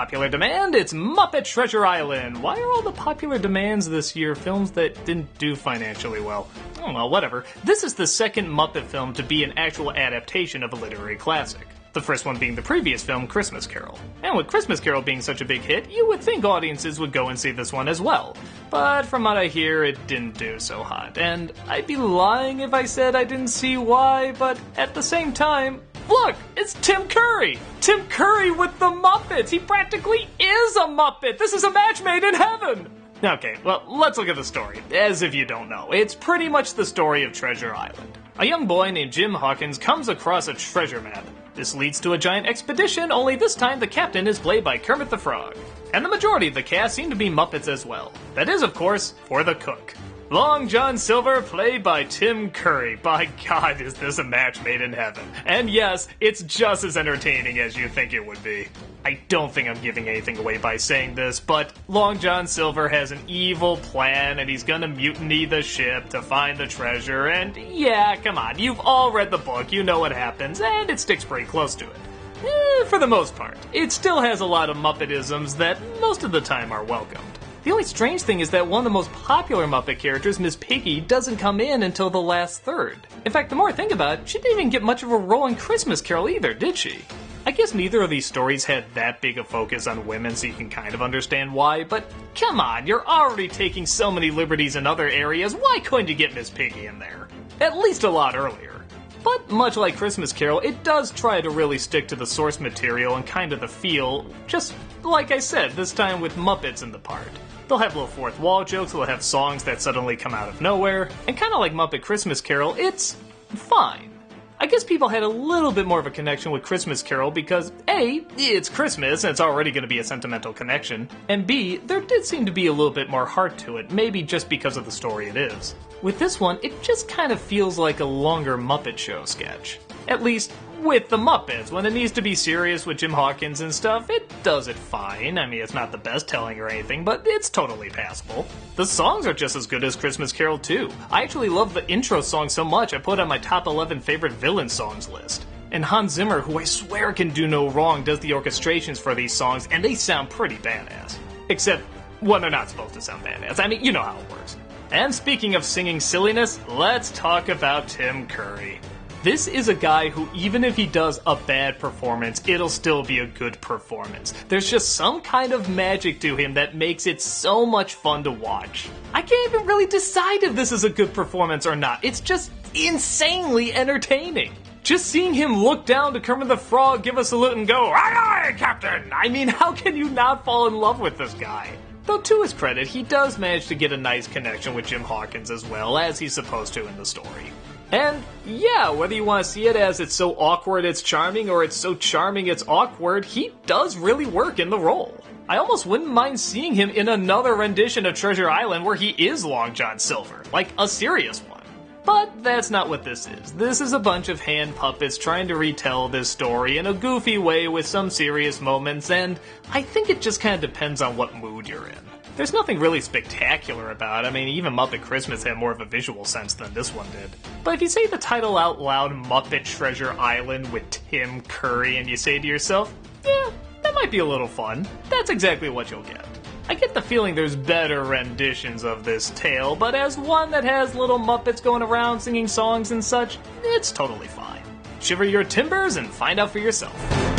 popular demand, it's Muppet Treasure Island. Why are all the popular demands this year films that didn't do financially well? I don't know, whatever. This is the second Muppet film to be an actual adaptation of a literary classic. The first one being the previous film, Christmas Carol. And with Christmas Carol being such a big hit, you would think audiences would go and see this one as well. But from what I hear, it didn't do so hot. And I'd be lying if I said I didn't see why, but at the same time, look, it's Tim Curry! Tim Curry with the Muppets! He practically is a Muppet! This is a match made in heaven! Okay, well, let's look at the story. As if you don't know, it's pretty much the story of Treasure Island. A young boy named Jim Hawkins comes across a treasure map. This leads to a giant expedition, only this time the captain is played by Kermit the Frog. And the majority of the cast seem to be Muppets as well. That is, of course, for the cook. Long John Silver, played by Tim Curry. By God, is this a match made in heaven. And yes, it's just as entertaining as you think it would be. I don't think I'm giving anything away by saying this, but Long John Silver has an evil plan and he's gonna mutiny the ship to find the treasure, and yeah, come on, you've all read the book, you know what happens, and it sticks pretty close to it. For the most part. It still has a lot of Muppetisms that most of the time are welcomed. The only strange thing is that one of the most popular Muppet characters, Miss Piggy, doesn't come in until the last third. In fact, the more I think about it, she didn't even get much of a role in Christmas Carol either, did she? I guess neither of these stories had that big a focus on women, so you can kind of understand why, but come on, you're already taking so many liberties in other areas, why couldn't you get Miss Piggy in there? At least a lot earlier. But much like Christmas Carol, it does try to really stick to the source material and kind of the feel, just like I said, this time with Muppets in the part. They'll have little fourth wall jokes, they'll have songs that suddenly come out of nowhere, and kinda like Muppet Christmas Carol, it's fine. I guess people had a little bit more of a connection with Christmas Carol because A, it's Christmas and it's already going to be a sentimental connection, and B, there did seem to be a little bit more heart to it, maybe just because of the story it is. With this one, it just kind of feels like a longer Muppet Show sketch. At least, with the Muppets. When it needs to be serious with Jim Hawkins and stuff, it does it fine. I mean, it's not the best telling or anything, but it's totally passable. The songs are just as good as Christmas Carol too. I actually love the intro song so much I put it on my top 11 favorite villain songs list. And Hans Zimmer, who I swear can do no wrong, does the orchestrations for these songs, and they sound pretty badass. Except when they're not supposed to sound badass. I mean, you know how it works. And speaking of singing silliness, let's talk about Tim Curry. This is a guy who, even if he does a bad performance, it'll still be a good performance. There's just some kind of magic to him that makes it so much fun to watch. I can't even really decide if this is a good performance or not. It's just insanely entertaining. Just seeing him look down to Kermit the Frog, give a salute and go, "Aye, aye, Captain!" I mean, how can you not fall in love with this guy? Though to his credit, he does manage to get a nice connection with Jim Hawkins as well, as he's supposed to in the story. And yeah, whether you want to see it as it's so awkward it's charming or it's so charming it's awkward, he does really work in the role. I almost wouldn't mind seeing him in another rendition of Treasure Island where he is Long John Silver, like a serious one. But that's not what this is. This is a bunch of hand puppets trying to retell this story in a goofy way with some serious moments, and I think it just kind of depends on what mood you're in. There's nothing really spectacular about it. I mean, even Muppet Christmas had more of a visual sense than this one did. But if you say the title out loud, Muppet Treasure Island with Tim Curry, and you say to yourself, yeah, that might be a little fun, that's exactly what you'll get. I get the feeling there's better renditions of this tale, but as one that has little Muppets going around singing songs and such, it's totally fine. Shiver your timbers and find out for yourself.